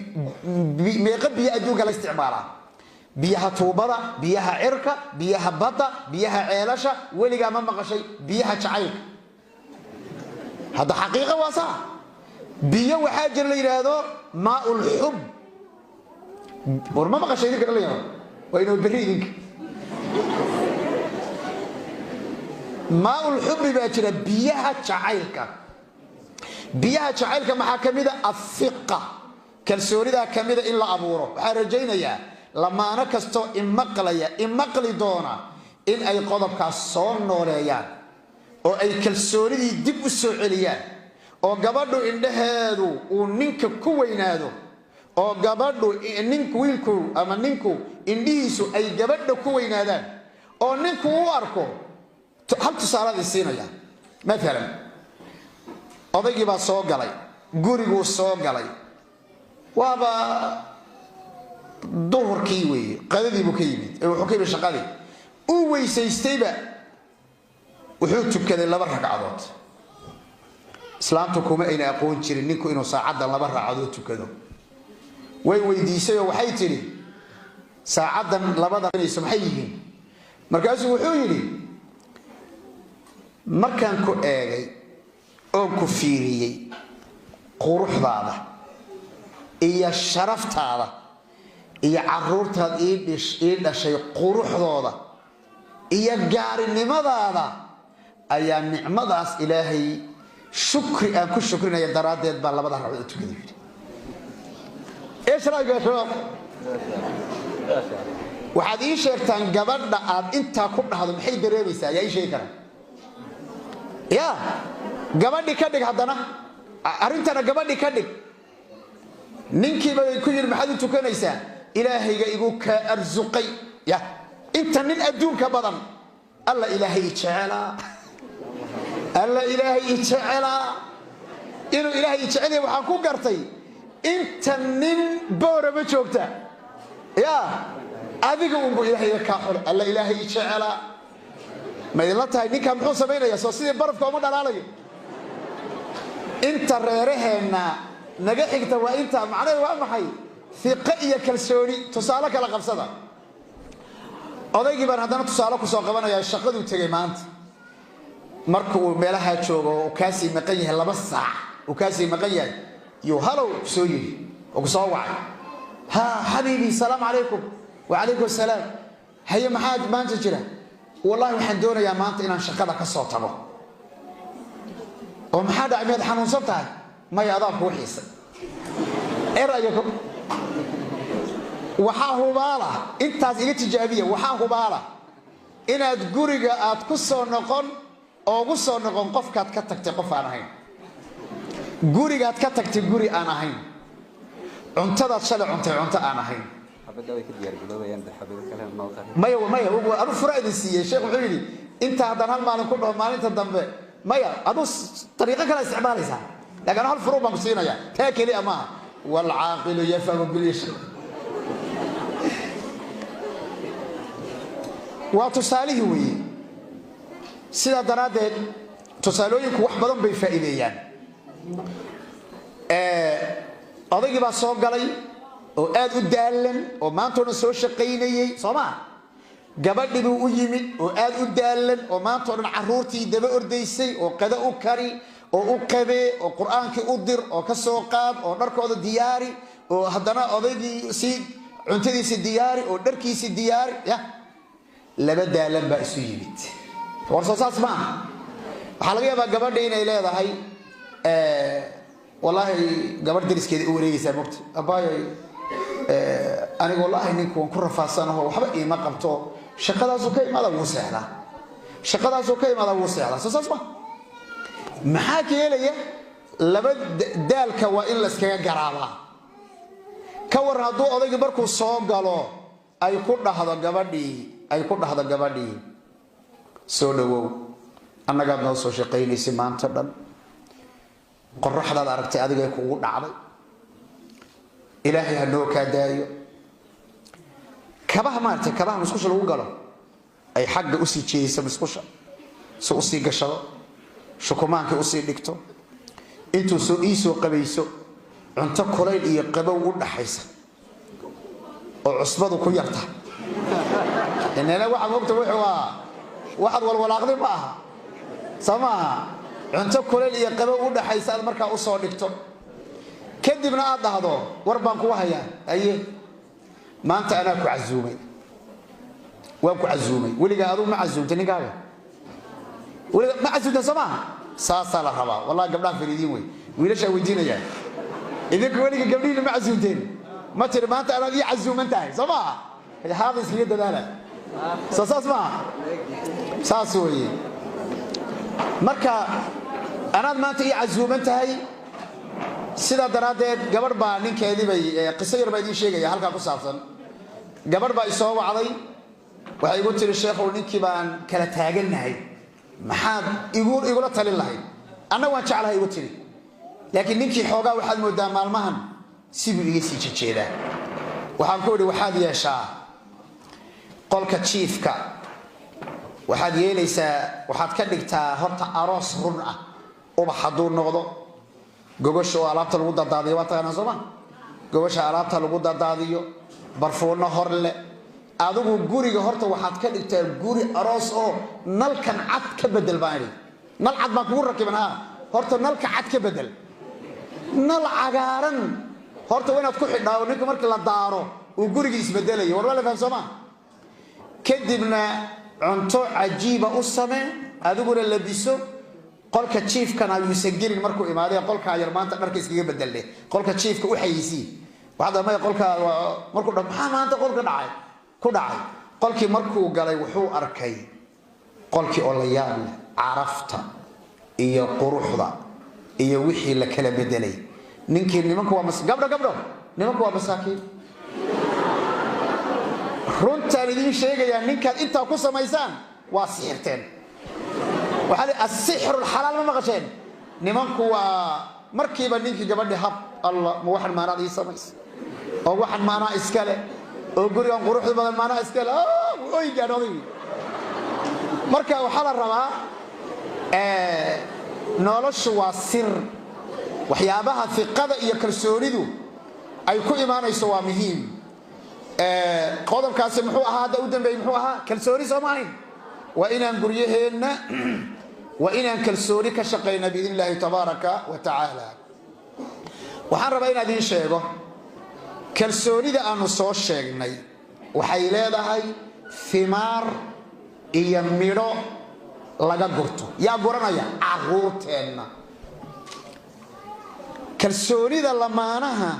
meeqa biyo adduunka la isticmaalaa biyaha tuubada biyaha cirka biyaha badda biyaha ceelasha weliga ma maqashay biyaha jacaylka hada xaqiiqo waa sax biyo waxa jir la yiraahdo maa'ul hub war ma maqashay idinka la yiraahdo waa inuu bariidinka maa'ul hub baa jira biyaha jacaylka maxaa kamida afiqa kalsoonida kamida in la abuuro waxa rajaynaya lamaana kasto imaqli doona in ay qodobkaas soo nooleeyaan oo ay kalsoonidii dib u soo celiyaan oo gabadhu indhaheedu uu ninka ku weynaado oo gabadhu wiilku ama ninku indhihiisu ay gabadha ku weynaadaan oo ninku u arko hal tusaale siinaya مثلا odaygii baa soo galay gurigu soo galay waaba duhurkii weeye qadadii buu ka yimid wuxuu ka yimid shaqadii uu weysaystayba wuxuu tukaday 2 ragcadood islaamtu kuma ayna aqoon jirin ninku inuu saacada 2 ragcadood tukado way weydiisay oo waxay tiri saacadan 2 inay maxay yihiin markaas wuxuu yiri markaan ku eegay oo ku fiiriyay quruxdaada iyo sharaftaada iyo caruurtaad ii dhashay quruxdooda iyo gaarinimadaada ayaa nicmadaas ilaahay shukri aan ku shukrinaya daraadeed baa 2 ragcadood tukaday ايش رايك يا شباب waxaad ii sheegtaan gabadha aad inta ku dhahdo maxay dareemaysaa yaa ii sheeg kara ya gabadhi ka dhig hadana arintana gabadhi ka dhig ninkii bay ku yiri maxaad tukanaysaa ilaahayga igu ka arzuqay ya inta nin adduunka badan alla ilaahay jecela alla ilaahay jecela inuu ilaahay jecel waxaan ku gartay inta nin booraba joogta ya adiga uu ilaahay ka xor alla ilaahay jecela ma ila tahay ninka muxuu sameeynaya soo sidii barafka uma dhalaalayo inta reeraheena naga xigta waa inta macnaheedu waa maxay fiqa iyo kalsooni tusaale kala qabsada odaygii baan hadana tusaale ku soo qabanaya shaqadu tagay maanta markuu meelaha joogo oo kaasi maqan yahay 2 saac oo kaasi maqan yahay يو هلو سوي وقصوع ها حبيبي السلام عليكم وعليكم السلام هيا محاد ما انت جرا والله waxaan doonayaa maanta inaan shaqada ka soo tago oo maxaa dhacay mid xanuunsan tahay ma yaadaan ku xiisay erayakum waxa hubaala intaas iga tijaabiya waxa hubaala inaad guriga aad ku soo noqon oo ugu soo noqon qofkaad ka tagtay qof aan ahayn gurigaad ka tagtay guri aan ahayn cuntada shalay cunto aan ahayn xabada way ka diyaar galoobayaan xabada kale noo qarin maya adu furaad siiyay sheekh wuxuu yiri inta hadan hal maalin ku dhaw maalinta dambe maya adu tariiqo kale isticmaalaysa laakiin hal furu baan siinaya taa kali ama wal aaqil yafamu bil ish wa tusaalihi wi sida daraadeed tusaalooyinku wax badan bay faa'iideeyaan odaygii baa soo galay oo aad u daalan oo maantuna soo shaqeynayay Soomaa gabadhii uu yimid oo aad u daalan oo maantuna caruurtii daba ordaysay oo qada u kari oo u qabe oo quraanka u dir oo ka soo qaad oo dharkooda diyaari oo hadana odaygii si cuntadiisa diyaari oo dharkiisa diyaari ya laba daalan baa isu yimid warsaas ma waxa laga yaabaa gabadhii inay leedahay والله gabar dariskeeda u wareegaysa mugti abaayay aniga wallahi ninku ku rafaasanaho waxba iima qabto shaqadaas oo ka imaada wuu seexdaa saas ma maxaa keenaya laba daalka waa in la iskaga garaaba ka war haduu odayga markuu soo galo ay ku dhahdo gabadhii soo dhawow annaga noo soo shaqeynaysi maanta dhan qorraxdaad aragtay adiga kugu dhacday ilaahay ha noo ka daayo kabaha maartay kabaha musqusha lagu galo ay xagga u sii jeeyso musqusha soo u sii gashado shukumaanka u sii dhigto intuu soo qabayso cunto kulayl iyo qabow u dhaxaysa oo cusbadu ku yarta inana waxa moogta waxad walwalaaqdi ma aha sama cunto kulayl iyo qabow u dhaxaysa marka u soo dhigto kadibna aad dhahdo war baan ku hayaa aye maanta ana ku casuumay waan ku casuumay waliga adu ma casuumtay ninkaaga waliga ma casuumtay sama saasa la rabaa wallahi gabdhaha fariidin way wiilasha weydiinaya idinku waliga gabdhiina ma casuumteen ما ترى ما أنت أنا دي عزوم أنت هاي سما هذا اسمه دلالة ساس ما ساسوي مركا أنا ما تيجي عزوم أنت هاي سيدا درادة قبر با نك هذي بي قصير بيدي شيء يا هلكا قصافن قبر با يسوى علي وهيقول ترى الشيخ ونكي بان كلا تاجلنا هاي محاد يقول تلي الله أنا وانش على هاي يقول لكن نكي حوجا واحد مدام المهن سيبوا يجلس يجيله وحنقول واحد يشاء قولك تشيفك واحد يليس واحد كذلك تهرت أراس رنعة وبحضور نقضه جوش علامة الوضع الضادية واتنا زمان جوش علامة الوضع الضادية برفونا هرل أدوه جوري هرت واحد كذلك تجوري أراس أو نلك عد كبدل باني نل عد مقبول ركبناها هرت نلك عد كبدل نل عجارن horta waynaad ku xidhaa ninka markii la daaro uu guriga isbedelayo war wala fahamsama kadibna cunto ajiiba u samee adiguna labiso qolka chiefkana ayuu sagirin markuu imaaday qolka yar maanta dharka iskaga bedelay qolka chiefka u xayisi waxda ma qolka markuu dhamaa maanta qolka dhacay ku dhacay qolkii markuu galay wuxuu arkay qolkii oo la yaab leh carafta iyo quruxda iyo wixii la kala bedelay ninkii nimanku waa gabdho nimanku waa masaakiin runtaan idin sheegaya ninkaad intaa ku samaysaan waa sixirteen waxa la as-sihru al-halal ma maqasheen nimanku waa markiiba ninkii gabadhi hab Allah ma waxan maana ii samays oo waxan maana iskale oo gurigan quruxda badan maana iskale oo gaadhoday marka waxa la rabaa noloshu waa sir waxyaabaha fiqada iyo kalsoonidu ay ku iimaanayso waa muhiim qodobkaasi muxuu ahaa hada u dambeeyay muxuu ahaa kalsooni Soomaaliyeed wa inaan guryaheena wa inaan kalsooni ka shaqeyna biidinillaahi tabaaraka wa taala waxaan rabaa inaan idin sheego kalsoonida aanu soo sheegnay waxay leedahay fimaar iyo midho laga gurto yaa guranaya caruurteena kalsoonida lamaanaha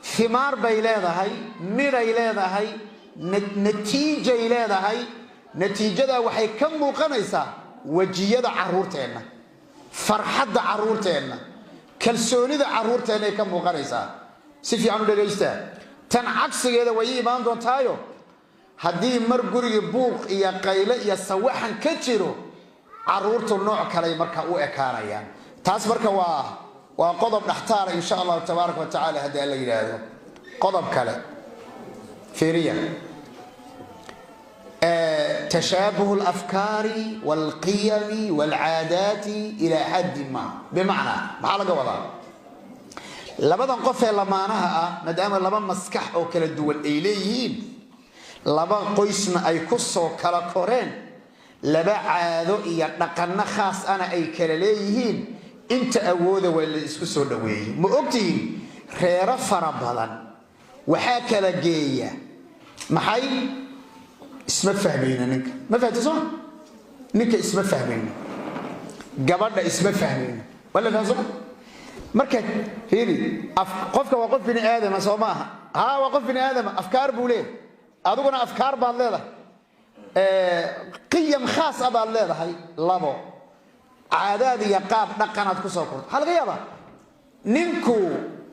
fimaar bay leedahay midhay leedahay natiijay leedahay natiijada waxay ka muuqanaysaa wajiyada caruurteena farxadda caruurteena kalsoonida caruurteena ay ka muuqanaysaa si fiican u dhageysta tan cagsigeeda way iimaan doontaayo haddii mar guriga buuq iyo qayle iyo sawaxan ka jiro caruurtu nooc kale marka u ekaanayaan taas marka waa qodob dhaxtaar insha Allah tabaaraka wa taala haddii la yiraahdo qodob kale fiiriya تشابه الأفكار والقيم والعادات إلى حد ما بمعنى ما حلقة وضع لبدا قفة لمانها مدام لبا مسكح أو كلا الدول إليهين لبا قيسنا أي كسو كلا كورين لبا عادو إيا نقلنا خاص أنا أي كلا ليهين انت أوذا ولا اسكسو دويه مؤكتين خير فربلا وحاكا لقية محاي اسم فهمين نك ما فهمتوا نك اسم فهمين قبلنا اسم فهمين ولا فهمتوا مركز هيري قفك وقف بني آدم سوماها ها وقف بني آدم أفكار بوليه أدوكنا أفكار بالله قيم خاصة بالله هاي لابو عادات يقاب نقنات كسوكر هل غيابا ننكو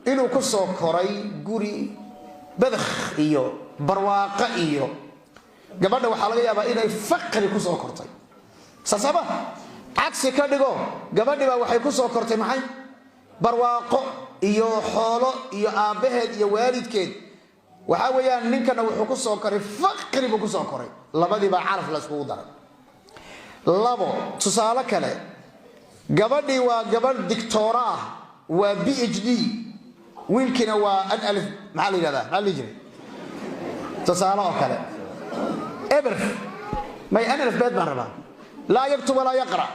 إنو كسوكري قوري بدخ إيو برواقة إيو gabadha waxa laga yaabaa inay faqri ku soo kortay sababa aksi ka dhigo gabadhiba waxay ku soo kortay maxay barwaaqo iyo xoolo iyo aabaheed iyo waalidkeed waxa weeyaan ninkana wuxuu ku soo koray faqri buu ku soo koray labadiiba caraf la isku daray labo tusaale kale gabadhi waa gabadh doctora waa PhD wiilkina waa an alif maxaa la yidhahdaa maxaa la jiray tusaale oo kale eber may an alif beed baan rabaa laa yaktub walaa yaqra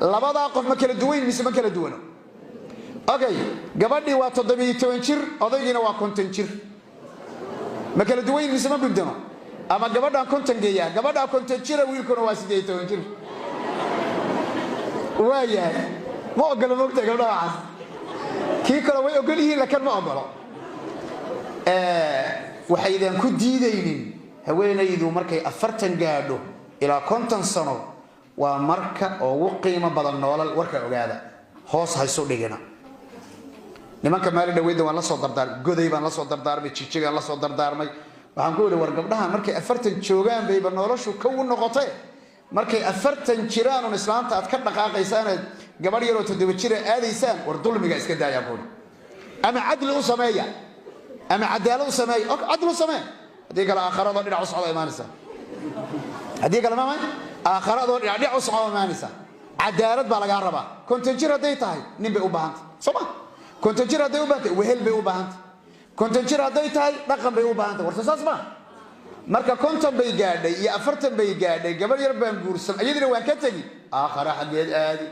labadaa qof ma kala duwan mise ma kala duwano okay gabadhii waa 17 jir odaygiina waa 50 jir ma kala duwan mise ma gudano ama gabadhaan 50 geeyaa gabadhaa 50 jir wiilkuna waa 18 jir waayahay ma ogolo moogta gabadha waxaas kii kale way ogol yihiin laakiin ma ogolo waxaydan ku diidaynin haweenaydu markay 40 gaadho ilaa 50 sano waa marka ugu qiimo badan nolol warka ogaada hoos hayso dhigina nimanka maali dhaweeyda waan la soo dardaar goday baan la soo dardaarmay jijigaan la soo dardaarmay waxaan ku yiri war gabdhaha markay 40 joogaan bay noloshu ka u noqotay markay 40 jiraan oo islaamta aad ka dhaqaaqaysaan gabadh yar oo 7 jir aadaysaan war dulmiga iska daaya buu ama adl u sameeya ama cadaalad u sameeya oo adl u sameeya hadii kala aakhirada dhinac u socdo iimaanaysa hadii kala ma aakhirada dhinac u socdo iimaanaysa cadaalad baa laga rabaa konton jir haday tahay nin bay u baahantay soma konton jir haday u baahantay wehel bay u baahantay konton jir haday tahay dhaqan bay u baahantay war saas ma marka konton bay gaadhay iyo 40 bay gaadhay gabadh yar baan guursan ayadina waan ka tagi aakhira xageed aadi